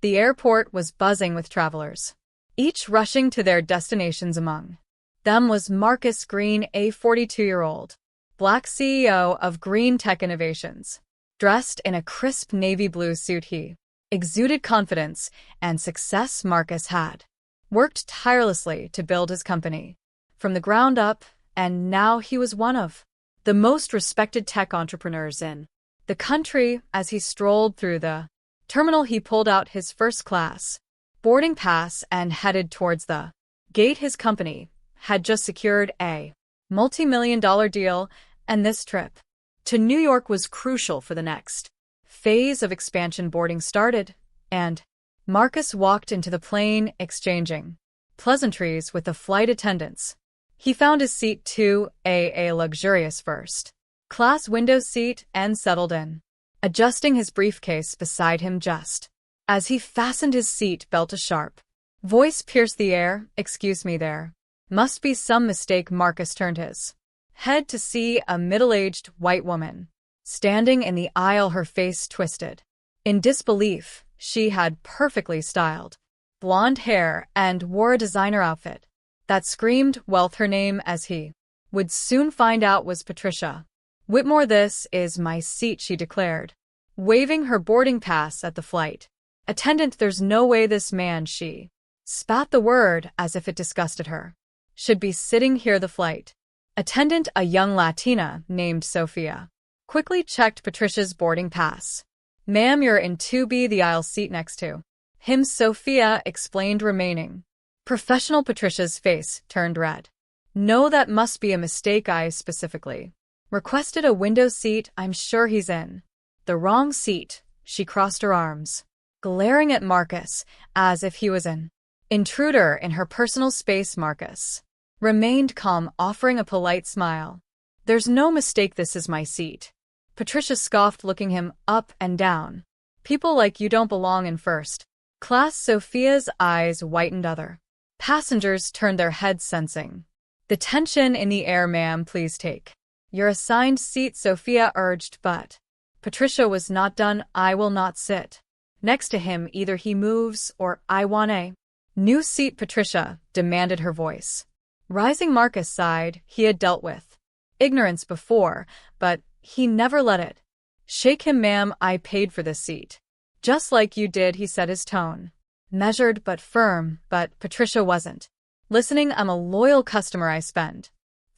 The airport was buzzing with travelers, each rushing to their destinations. Among them was Marcus Green, a 42-year-old Black CEO of Green Tech Innovations. Dressed in a crisp navy blue suit, he exuded confidence and success. Marcus had worked tirelessly to build his company from the ground up, and now he was one of the most respected tech entrepreneurs in the country. As he strolled through the terminal, he pulled out his first-class boarding pass and headed towards the gate. His company had just secured a multi-million-dollar deal, and this trip to New York was crucial for the next phase of expansion. Boarding started, and Marcus walked into the plane, exchanging pleasantries with the flight attendants. He found his seat to a luxurious first-class window seat and settled in, adjusting his briefcase beside him. Just as he fastened his seat belt, a sharp voice pierced the air. "Excuse me, there must be some mistake." Marcus turned his head to see a middle-aged white woman standing in the aisle, her face twisted in disbelief. She had perfectly styled blonde hair and wore a designer outfit that screamed wealth. Her name, as he would soon find out, was Patricia Whitmore. "This is my seat," she declared, waving her boarding pass at the flight attendant. "There's no way this man," she spat the word as if it disgusted her, "should be sitting here." The flight attendant, a young Latina named Sophia, quickly checked Patricia's boarding pass. "Ma'am, you're in 2B, the aisle seat next to him," Sophia explained, remaining professional. Patricia's face turned red. "No, that must be a mistake. I specifically requested a window seat. I'm sure he's in the wrong seat." She crossed her arms, glaring at Marcus as if he was an intruder in her personal space. Marcus remained calm, offering a polite smile. "There's no mistake. This is my seat." Patricia scoffed, looking him up and down. "People like you don't belong in first class." Sophia's eyes whitened. Other passengers turned their heads, sensing the tension in the air. "Ma'am, please take your assigned seat," Sophia urged, but Patricia was not done. "I will not sit next to him. Either he moves or I want a new seat," Patricia demanded, her voice rising. Marcus sighed. He had dealt with ignorance before, but he never let it shake him. "Ma'am, I paid for this seat." "Just like you did," he said, his tone measured but firm. But Patricia wasn't listening. "I'm a loyal customer. I spend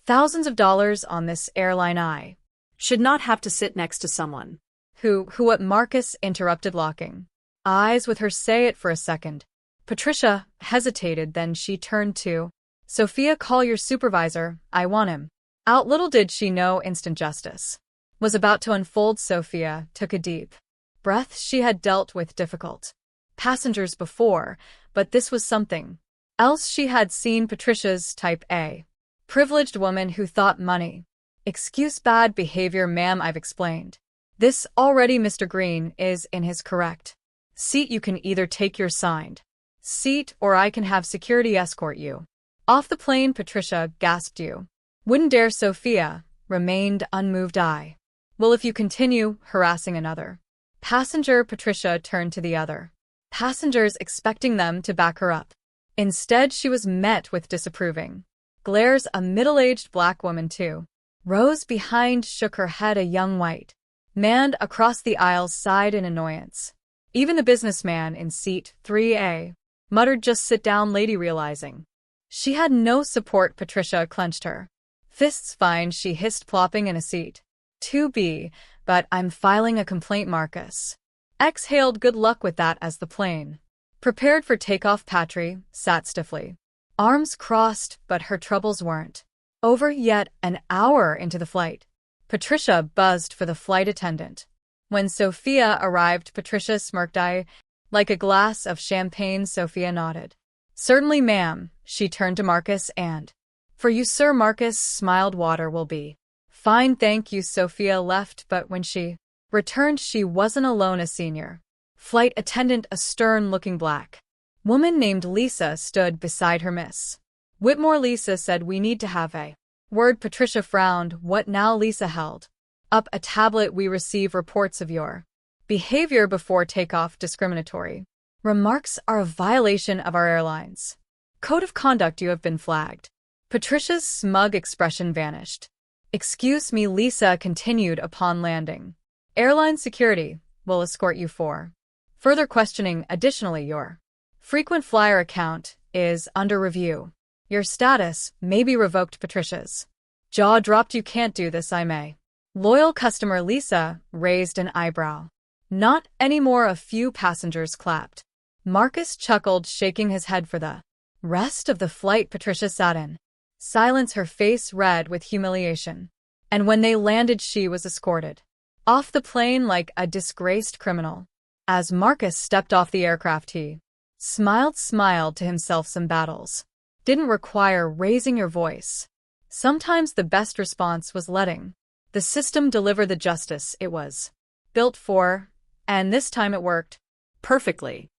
thousands of dollars on this airline. I should not have to sit next to someone who what?" Marcus interrupted, locking eyes with her. "Say it for a second." Patricia hesitated, then she turned to Sophia. "Call your supervisor. I want him out." Little did she know instant justice was about to unfold. Sophia took a deep breath. She had dealt with difficult passengers before, but this was something else. She had seen Patricia's type, a privileged woman who thought money excuse bad behavior. "Ma'am, I've explained this already. Mr. Green is in his correct seat. You can either take your assigned seat or I can have security escort you off the plane." Patricia gasped. "You wouldn't dare." Sophia remained unmoved. "I will if you continue harassing another passenger." Patricia turned to the other passengers, expecting them to back her up. Instead, she was met with disapproving glares. A middle-aged black woman, too, rose behind, shook her head. A young white man across the aisle sighed in annoyance. Even the businessman in seat 3A muttered, "Just sit down, lady." Realizing she had no support, Patricia clenched her fists. "Fine," she hissed, plopping in a seat 2B, "but I'm filing a complaint." Marcus exhaled. "Good luck with that." As the plane prepared for takeoff, Patry sat stiffly, arms crossed, but her troubles weren't over yet. An hour into the flight, Patricia buzzed for the flight attendant. When Sophia arrived, Patricia smirked. "I like a glass of champagne." Sophia nodded. "Certainly, ma'am." She turned to Marcus. "And for you, sir." Marcus smiled. "Water will be fine, thank you." Sophia left, but when she returned, she wasn't alone. A senior flight attendant, a stern-looking black woman named Lisa, stood beside her. "Miss Whitmore," Lisa said, "we need to have a word." Patricia frowned. "What now?" Lisa held up a tablet. "We receive reports of your behavior before takeoff, discriminatory Remarks are a violation of our airline's code of conduct. You have been flagged. Patricia's smug expression vanished. Excuse me, Lisa continued upon landing. Airline security will escort you for further questioning. Additionally, your frequent flyer account is under review. Your status may be revoked. Patricia's jaw dropped. You can't do this, I may. Loyal customer Lisa raised an eyebrow. Not anymore. A few passengers clapped. Marcus chuckled, shaking his head. For the rest of the flight, Patricia sat in silence, her face red with humiliation. And when they landed, she was escorted off the plane like a disgraced criminal. As Marcus stepped off the aircraft, he smiled to himself. Some battles didn't require raising your voice. Sometimes the best response was letting the system deliver the justice it was built for, and this time it worked perfectly.